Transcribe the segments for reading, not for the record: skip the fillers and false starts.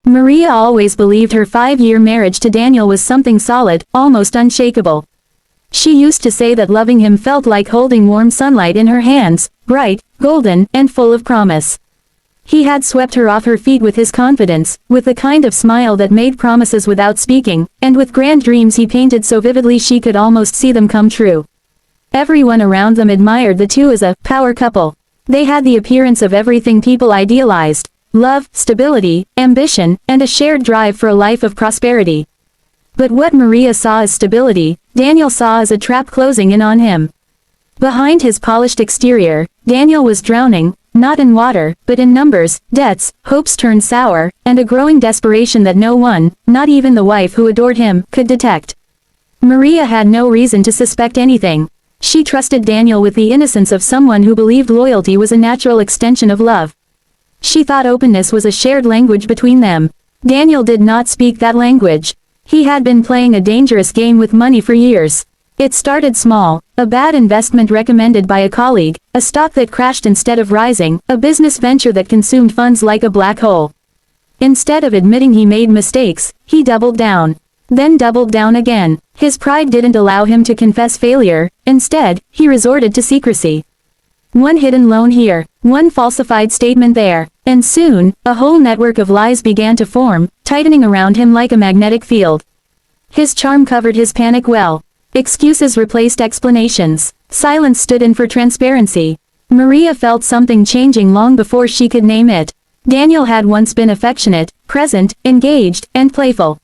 Maria always believed her 5-year marriage to Daniel was something solid, almost unshakable. She used to say that loving him felt like holding warm sunlight in her hands, bright, golden, and full of promise. He had swept her off her feet with his confidence, with the kind of smile that made promises without speaking, and with grand dreams he painted so vividly she could almost see them come true. Everyone around them admired the two as a power couple. They had the appearance of everything people idealized: love, stability, ambition, and a shared drive for a life of prosperity. But what Maria saw as stability, Daniel saw as a trap closing in on him. Behind his polished exterior, Daniel was drowning, not in water, but in numbers, debts, hopes turned sour, and a growing desperation that no one, not even the wife who adored him, could detect. Maria had no reason to suspect anything. She trusted Daniel with the innocence of someone who believed loyalty was a natural extension of love. She thought openness was a shared language between them. Daniel did not speak that language. He had been playing a dangerous game with money for years. It started small: a bad investment recommended by a colleague, a stock that crashed instead of rising, a business venture that consumed funds like a black hole. Instead of admitting he made mistakes, he doubled down. Then doubled down again. His pride didn't allow him to confess failure. Instead, he resorted to secrecy. One hidden loan here, one falsified statement there, and soon, a whole network of lies began to form, tightening around him like a magnetic field. His charm covered his panic well. Excuses replaced explanations. Silence stood in for transparency. Maria felt something changing long before she could name it. Daniel had once been affectionate, present, engaged, and playful.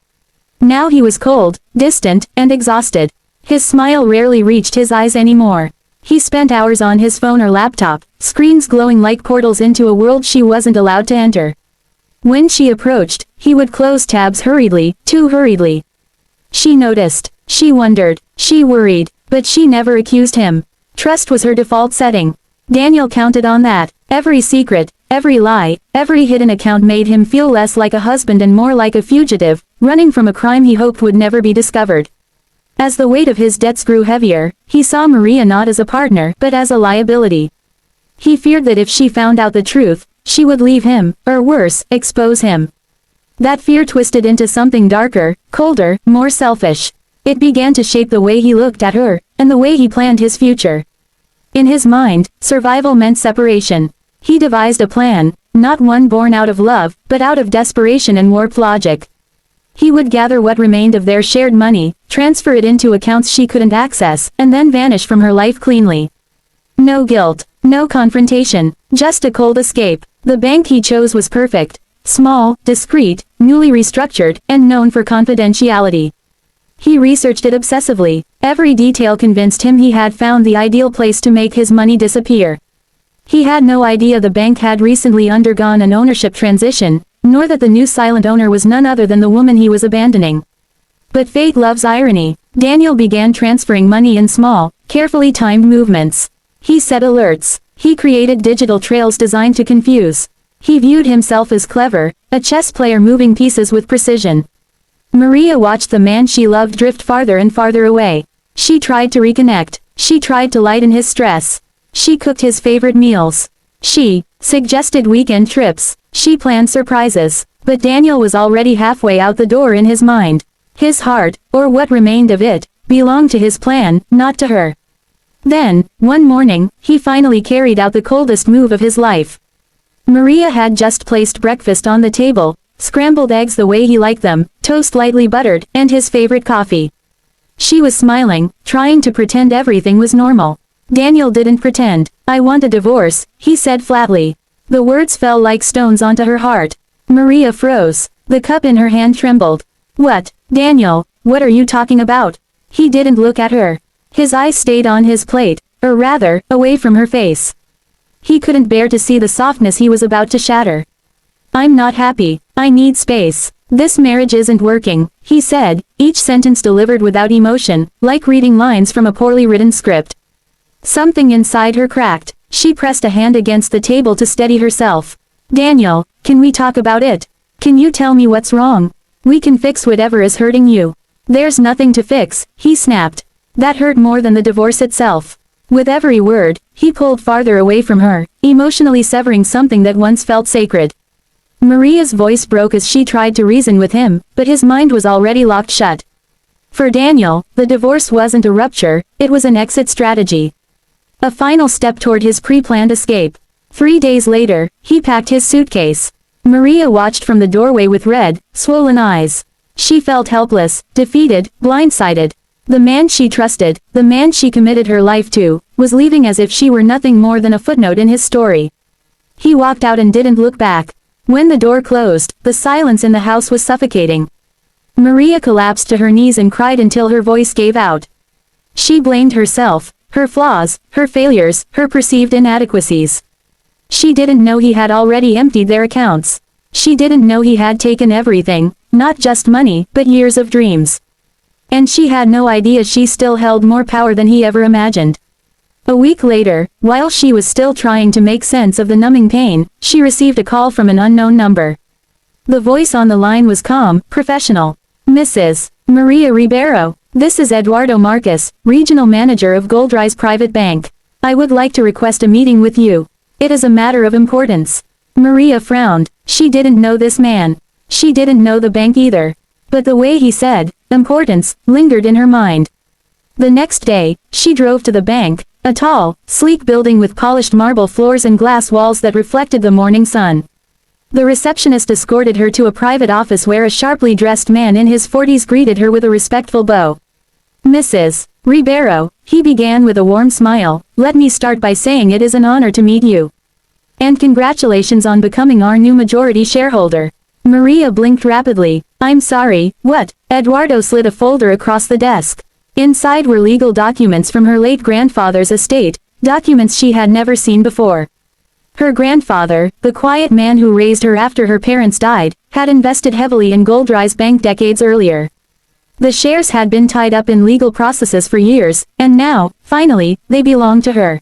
Now he was cold, distant, and exhausted. His smile rarely reached his eyes anymore. He spent hours on his phone or laptop, screens glowing like portals into a world she wasn't allowed to enter. When she approached, he would close tabs hurriedly, too hurriedly. She noticed. She wondered. She worried. But she never accused him. Trust was her default setting. Daniel counted on that. Every secret, every lie, every hidden account made him feel less like a husband and more like a fugitive, running from a crime he hoped would never be discovered. As the weight of his debts grew heavier, he saw Maria not as a partner, but as a liability. He feared that if she found out the truth, she would leave him, or worse, expose him. That fear twisted into something darker, colder, more selfish. It began to shape the way he looked at her, and the way he planned his future. In his mind, survival meant separation. He devised a plan, not one born out of love, but out of desperation and warped logic. He would gather what remained of their shared money, transfer it into accounts she couldn't access, and then vanish from her life cleanly. No guilt, no confrontation, just a cold escape. The bank he chose was perfect. Small, discreet, newly restructured, and known for confidentiality. He researched it obsessively. Every detail convinced him he had found the ideal place to make his money disappear. He had no idea the bank had recently undergone an ownership transition, nor that the new silent owner was none other than the woman he was abandoning. But fate loves irony. Daniel began transferring money in small, carefully timed movements. He set alerts. He created digital trails designed to confuse. He viewed himself as clever, a chess player moving pieces with precision. Maria watched the man she loved drift farther and farther away. She tried to reconnect. She tried to lighten his stress. She cooked his favorite meals. She suggested weekend trips. She planned surprises. But Daniel was already halfway out the door in his mind. His heart, or what remained of it, belonged to his plan, not to her. Then, one morning, he finally carried out the coldest move of his life. Maria had just placed breakfast on the table, scrambled eggs the way he liked them, toast lightly buttered, and his favorite coffee. She was smiling, trying to pretend everything was normal. Daniel didn't pretend. "I want a divorce," he said flatly. The words fell like stones onto her heart. Maria froze. The cup in her hand trembled. "What, Daniel, what are you talking about?" He didn't look at her. His eyes stayed on his plate, or rather, away from her face. He couldn't bear to see the softness he was about to shatter. "I'm not happy. I need space. This marriage isn't working," he said, each sentence delivered without emotion, like reading lines from a poorly written script. Something inside her cracked. She pressed a hand against the table to steady herself. "Daniel, can we talk about it? Can you tell me what's wrong? We can fix whatever is hurting you." "There's nothing to fix," he snapped. That hurt more than the divorce itself. With every word, he pulled farther away from her, emotionally severing something that once felt sacred. Maria's voice broke as she tried to reason with him, but his mind was already locked shut. For Daniel, the divorce wasn't a rupture, it was an exit strategy. A final step toward his pre-planned escape. 3 days later, he packed his suitcase. Maria watched from the doorway with red, swollen eyes. She felt helpless, defeated, blindsided. The man she trusted, the man she committed her life to, was leaving as if she were nothing more than a footnote in his story. He walked out and didn't look back. When the door closed, the silence in the house was suffocating. Maria collapsed to her knees and cried until her voice gave out. She blamed herself, her flaws, her failures, her perceived inadequacies. She didn't know he had already emptied their accounts. She didn't know he had taken everything, not just money, but years of dreams. And she had no idea she still held more power than he ever imagined. A week later, while she was still trying to make sense of the numbing pain, she received a call from an unknown number. The voice on the line was calm, professional. Mrs. Maria Ribeiro, this is Eduardo Marcus, Regional Manager of Goldrise Private Bank. I would like to request a meeting with you. It is a matter of importance. Maria frowned. She didn't know this man. She didn't know the bank either. But the way he said, importance, lingered in her mind. The next day, she drove to the bank, a tall, sleek building with polished marble floors and glass walls that reflected the morning sun. The receptionist escorted her to a private office where a sharply dressed man in his 40s greeted her with a respectful bow. Mrs. Ribeiro, he began with a warm smile, let me start by saying it is an honor to meet you. And congratulations on becoming our new majority shareholder. Maria blinked rapidly. I'm sorry, what? Eduardo slid a folder across the desk. Inside were legal documents from her late grandfather's estate, documents she had never seen before. Her grandfather, the quiet man who raised her after her parents died, had invested heavily in Goldrise Bank decades earlier. The shares had been tied up in legal processes for years, and now, finally, they belonged to her.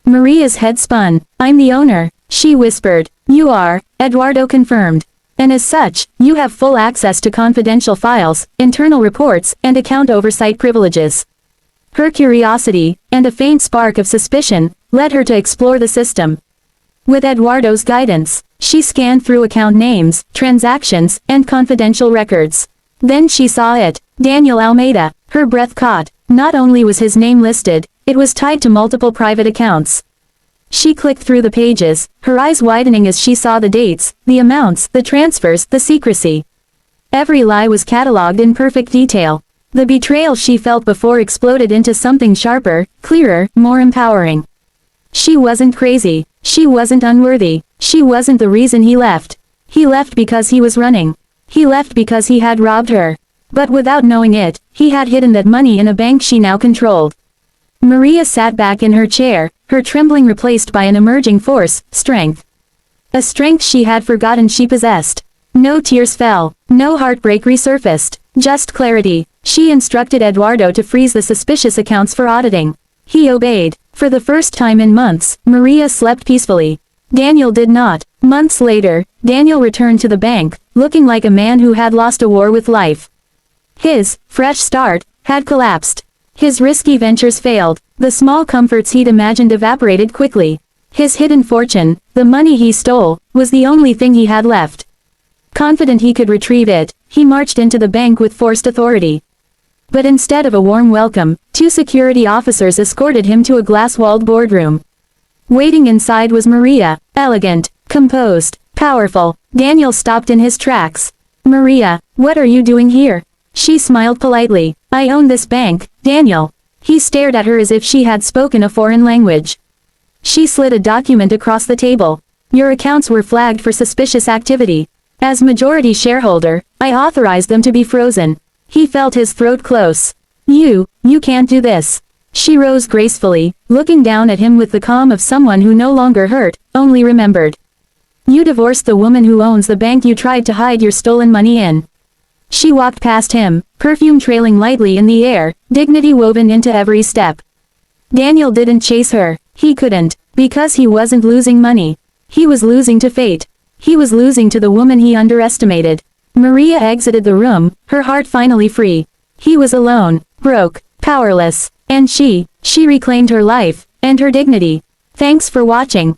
Maria's head spun. I'm the owner, she whispered. You are, Eduardo confirmed. And as such, you have full access to confidential files, internal reports, and account oversight privileges. Her curiosity, and a faint spark of suspicion, led her to explore the system. With Eduardo's guidance, she scanned through account names, transactions, and confidential records. Then she saw it, Daniel Almeida. Her breath caught. Not only was his name listed, it was tied to multiple private accounts. She clicked through the pages, her eyes widening as she saw the dates, the amounts, the transfers, the secrecy. Every lie was catalogued in perfect detail. The betrayal she felt before exploded into something sharper, clearer, more empowering. She wasn't crazy. She wasn't unworthy. She wasn't the reason he left. He left because he was running. He left because he had robbed her. But without knowing it, he had hidden that money in a bank she now controlled. Maria sat back in her chair, her trembling replaced by an emerging force, strength. A strength she had forgotten she possessed. No tears fell. No heartbreak resurfaced. Just clarity. She instructed Eduardo to freeze the suspicious accounts for auditing. He obeyed. For the first time in months, Maria slept peacefully. Daniel did not. Months later, Daniel returned to the bank, looking like a man who had lost a war with life. His fresh start had collapsed. His risky ventures failed. The small comforts he'd imagined evaporated quickly. His hidden fortune, the money he stole, was the only thing he had left. Confident he could retrieve it, he marched into the bank with forced authority. But instead of a warm welcome, 2 security officers escorted him to a glass-walled boardroom. Waiting inside was Maria, elegant, composed, powerful. Daniel stopped in his tracks. Maria, what are you doing here? She smiled politely. I own this bank, Daniel. He stared at her as if she had spoken a foreign language. She slid a document across the table. Your accounts were flagged for suspicious activity. As majority shareholder, I authorized them to be frozen. He felt his throat close. You can't do this. She rose gracefully, looking down at him with the calm of someone who no longer hurt, only remembered. You divorced the woman who owns the bank you tried to hide your stolen money in. She walked past him, perfume trailing lightly in the air, dignity woven into every step. Daniel didn't chase her. He couldn't, because he wasn't losing money. He was losing to fate. He was losing to the woman he underestimated. Maria exited the room, her heart finally free. He was alone, broke, powerless, and she reclaimed her life, and her dignity. Thanks for watching.